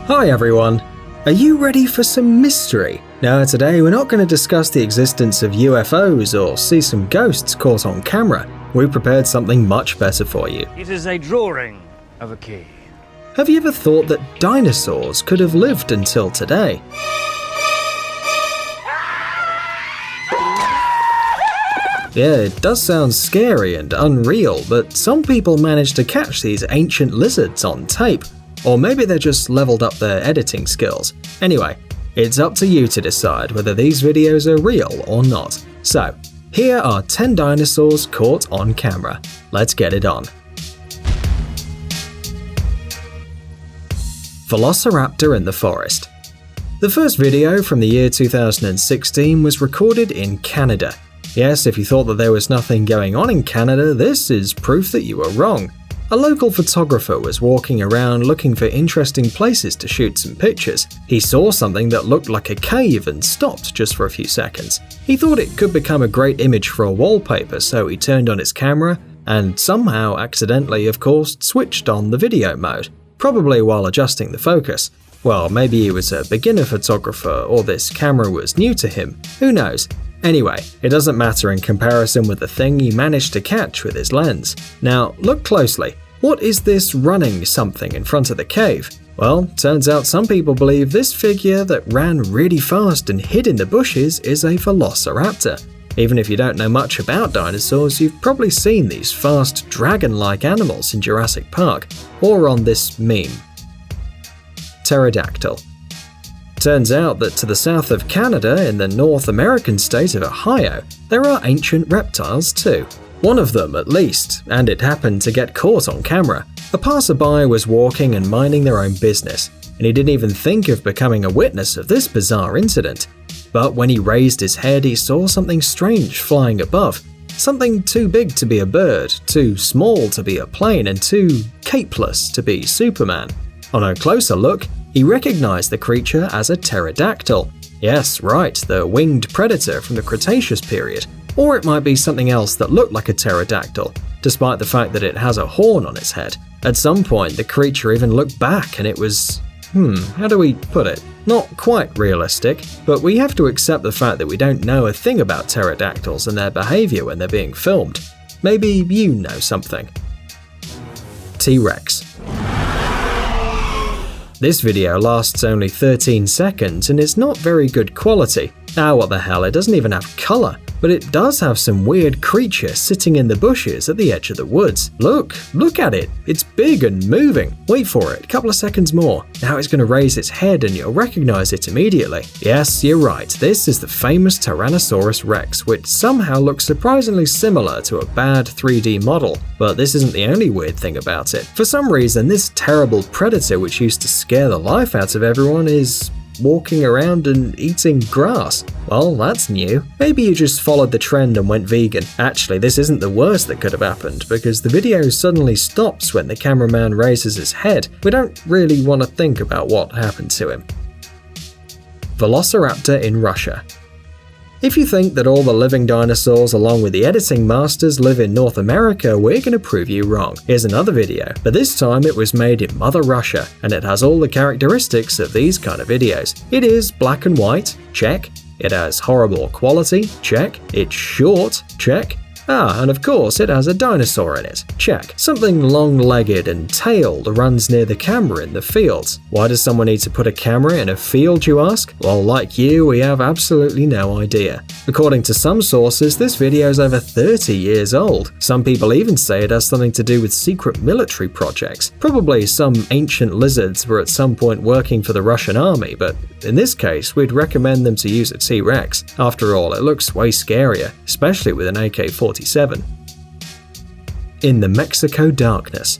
Hi everyone! Are you ready for some mystery? Now today we're not going to discuss the existence of UFOs or see some ghosts caught on camera. We prepared something much better for you. It is a drawing of a key. Have you ever thought that dinosaurs could have lived until today? Yeah, it does sound scary and unreal, but some people managed to catch these ancient lizards on tape. Or maybe they just leveled up their editing skills. Anyway, it's up to you to decide whether these videos are real or not. So, here are 10 dinosaurs caught on camera. Let's get it on. Velociraptor in the forest. The first video from the year 2016 was recorded in Canada. Yes, if you thought that there was nothing going on in Canada, this is proof that you were wrong. A local photographer was walking around looking for interesting places to shoot some pictures. He saw something that looked like a cave and stopped just for a few seconds. He thought it could become a great image for a wallpaper, so he turned on his camera and somehow accidentally, of course, switched on the video mode, probably while adjusting the focus. Well, maybe he was a beginner photographer or this camera was new to him, who knows? Anyway, it doesn't matter in comparison with the thing he managed to catch with his lens. Now, look closely. What is this running something in front of the cave? Well, turns out some people believe this figure that ran really fast and hid in the bushes is a velociraptor. Even if you don't know much about dinosaurs, you've probably seen these fast, dragon-like animals in Jurassic Park, or on this meme. Pterodactyl. Turns out that to the south of Canada, in the North American state of Ohio, there are ancient reptiles too. One of them at least, and it happened to get caught on camera. A passerby was walking and minding their own business, and he didn't even think of becoming a witness of this bizarre incident. But when he raised his head, he saw something strange flying above. Something too big to be a bird, too small to be a plane, and too capeless to be Superman. On a closer look, he recognized the creature as a pterodactyl. Yes, right, the winged predator from the Cretaceous period. Or it might be something else that looked like a pterodactyl, despite the fact that it has a horn on its head. At some point, the creature even looked back and it was… how do we put it? Not quite realistic, but we have to accept the fact that we don't know a thing about pterodactyls and their behavior when they're being filmed. Maybe you know something. T-Rex. This video lasts only 13 seconds and is not very good quality. Ah, what the hell, it doesn't even have color. But it does have some weird creature sitting in the bushes at the edge of the woods. Look at it. It's big and moving. Wait for it, a couple of seconds more. Now it's going to raise its head and you'll recognize it immediately. Yes, you're right. This is the famous Tyrannosaurus Rex, which somehow looks surprisingly similar to a bad 3D model. But this isn't the only weird thing about it. For some reason, this terrible predator which used to scare the life out of everyone is walking around and eating grass. Well, that's new. Maybe you just followed the trend and went vegan. Actually, this isn't the worst that could have happened, because the video suddenly stops when the cameraman raises his head. We don't really want to think about what happened to him. Velociraptor in Russia. If you think that all the living dinosaurs along with the editing masters live in North America, we're going to prove you wrong. Here's another video, but this time it was made in Mother Russia, and it has all the characteristics of these kind of videos. It is black and white, check. It has horrible quality, check. It's short, check. Ah, and of course it has a dinosaur in it, check. Something long-legged and tailed runs near the camera in the fields. Why does someone need to put a camera in a field, you ask? Well, like you, we have absolutely no idea. According to some sources, this video is over 30 years old. Some people even say it has something to do with secret military projects. Probably some ancient lizards were at some point working for the Russian army, but in this case, we'd recommend them to use a T-Rex. After all, it looks way scarier, especially with an AK-47. In the Mexico darkness.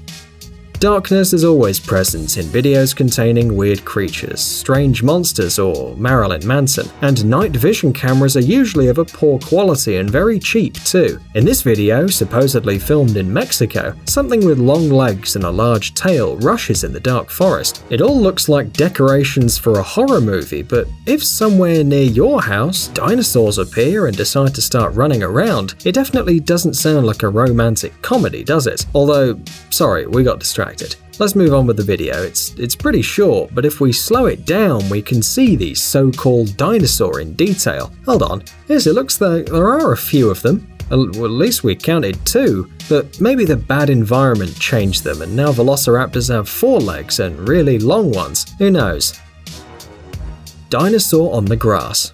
Darkness is always present in videos containing weird creatures, strange monsters, or Marilyn Manson, and night vision cameras are usually of a poor quality and very cheap too. In this video, supposedly filmed in Mexico, something with long legs and a large tail rushes in the dark forest. It all looks like decorations for a horror movie, but if somewhere near your house dinosaurs appear and decide to start running around, it definitely doesn't sound like a romantic comedy, does it? Although, sorry, we got distracted. let's move on with the video. It's pretty short, but if we slow it down, we can see these so-called dinosaur in detail. Hold on, yes, it looks like there are a few of them. Well, at least we counted 2, but maybe the bad environment changed them and now velociraptors have 4 legs and really long ones. Who knows? Dinosaur on the grass.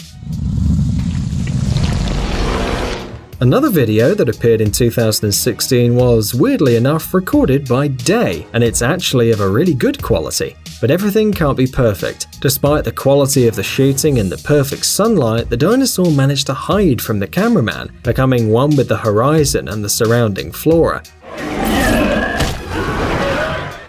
Another video that appeared in 2016 was, weirdly enough, recorded by day, and it's actually of a really good quality. But everything can't be perfect. Despite the quality of the shooting and the perfect sunlight, the dinosaur managed to hide from the cameraman, becoming one with the horizon and the surrounding flora.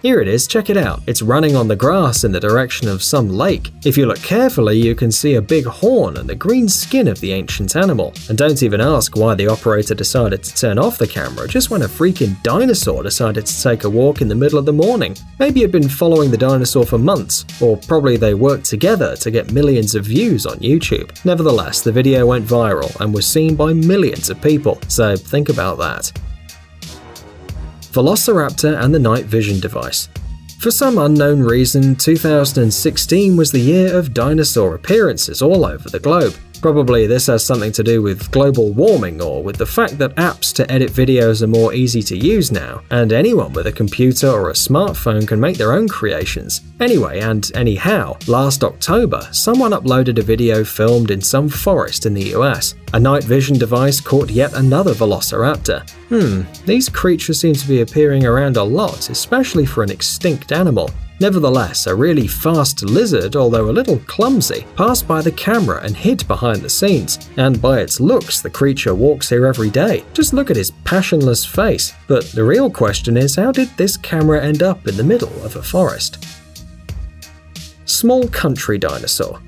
Here it is, check it out. It's running on the grass in the direction of some lake. If you look carefully, you can see a big horn and the green skin of the ancient animal. And don't even ask why the operator decided to turn off the camera just when a freaking dinosaur decided to take a walk in the middle of the morning. Maybe you'd been following the dinosaur for months, or probably they worked together to get millions of views on YouTube. Nevertheless, the video went viral and was seen by millions of people, so think about that. Velociraptor and the night vision device. For some unknown reason, 2016 was the year of dinosaur appearances all over the globe. Probably this has something to do with global warming or with the fact that apps to edit videos are more easy to use now, and anyone with a computer or a smartphone can make their own creations. Anyway, and anyhow, last October, someone uploaded a video filmed in some forest in the US. A night vision device caught yet another velociraptor. These creatures seem to be appearing around a lot, especially for an extinct animal. Nevertheless, a really fast lizard, although a little clumsy, passed by the camera and hid behind the scenes. And by its looks, the creature walks here every day. Just look at his passionless face. But the real question is, how did this camera end up in the middle of a forest? Small country dinosaur.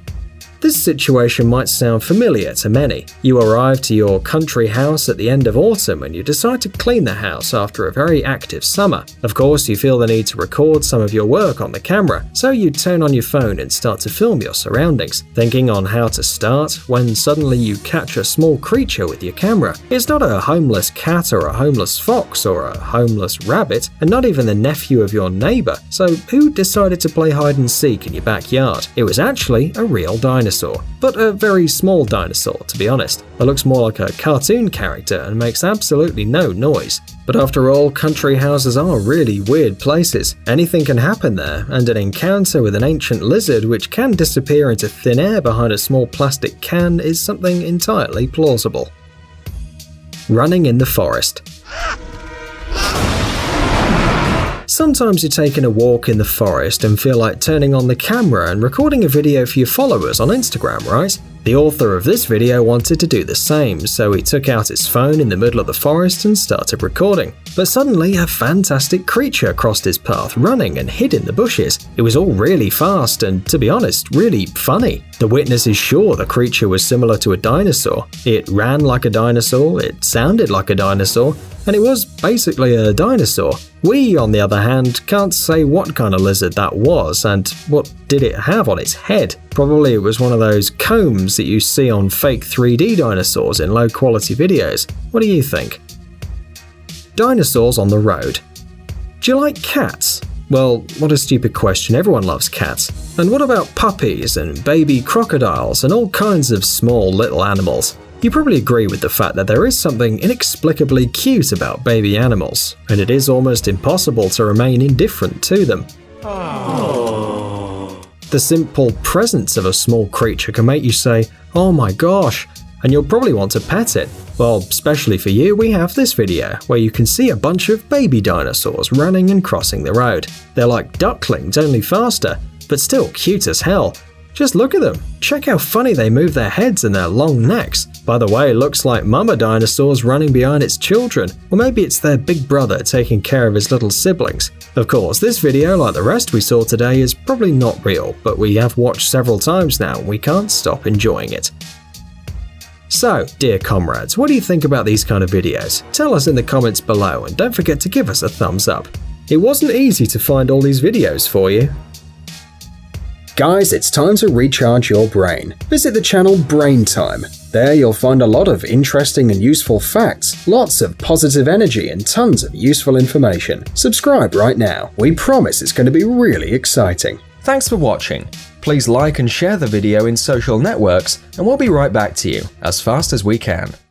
This situation might sound familiar to many. You arrive to your country house at the end of autumn and you decide to clean the house after a very active summer. Of course, you feel the need to record some of your work on the camera, so you turn on your phone and start to film your surroundings. Thinking on how to start, when suddenly you catch a small creature with your camera. It's not a homeless cat or a homeless fox or a homeless rabbit, and not even the nephew of your neighbor. So who decided to play hide and seek in your backyard? It was actually a real dinosaur. But a very small dinosaur, to be honest. It looks more like a cartoon character and makes absolutely no noise. But after all, country houses are really weird places. Anything can happen there, and an encounter with an ancient lizard which can disappear into thin air behind a small plastic can is something entirely plausible. Running in the forest. Sometimes you're taking a walk in the forest and feel like turning on the camera and recording a video for your followers on Instagram, right? The author of this video wanted to do the same, so he took out his phone in the middle of the forest and started recording. But suddenly, a fantastic creature crossed his path, running and hid in the bushes. It was all really fast and, to be honest, really funny. The witness is sure the creature was similar to a dinosaur. It ran like a dinosaur, it sounded like a dinosaur, and it was basically a dinosaur. We, on the other hand, can't say what kind of lizard that was and what did it have on its head. Probably it was one of those combs that you see on fake 3D dinosaurs in low-quality videos. What do you think? Dinosaurs on the road. Do you like cats? Well, what a stupid question, everyone loves cats. And what about puppies and baby crocodiles and all kinds of small little animals? You probably agree with the fact that there is something inexplicably cute about baby animals, and it is almost impossible to remain indifferent to them. The simple presence of a small creature can make you say, "Oh my gosh," and you'll probably want to pet it. Well, especially for you, we have this video, where you can see a bunch of baby dinosaurs running and crossing the road. They're like ducklings, only faster, but still cute as hell. Just look at them. Check how funny they move their heads and their long necks. By the way, it looks like mama dinosaurs running behind its children, or maybe it's their big brother taking care of his little siblings. Of course, this video, like the rest we saw today, is probably not real, but we have watched several times now and we can't stop enjoying it. So, dear comrades, what do you think about these kind of videos? Tell us in the comments below and don't forget to give us a thumbs up. It wasn't easy to find all these videos for you. Guys, it's time to recharge your brain. Visit the channel Brain Time. There you'll find a lot of interesting and useful facts, lots of positive energy, and tons of useful information. Subscribe right now. We promise it's going to be really exciting. Thanks for watching. Please like and share the video in social networks, and we'll be right back to you as fast as we can.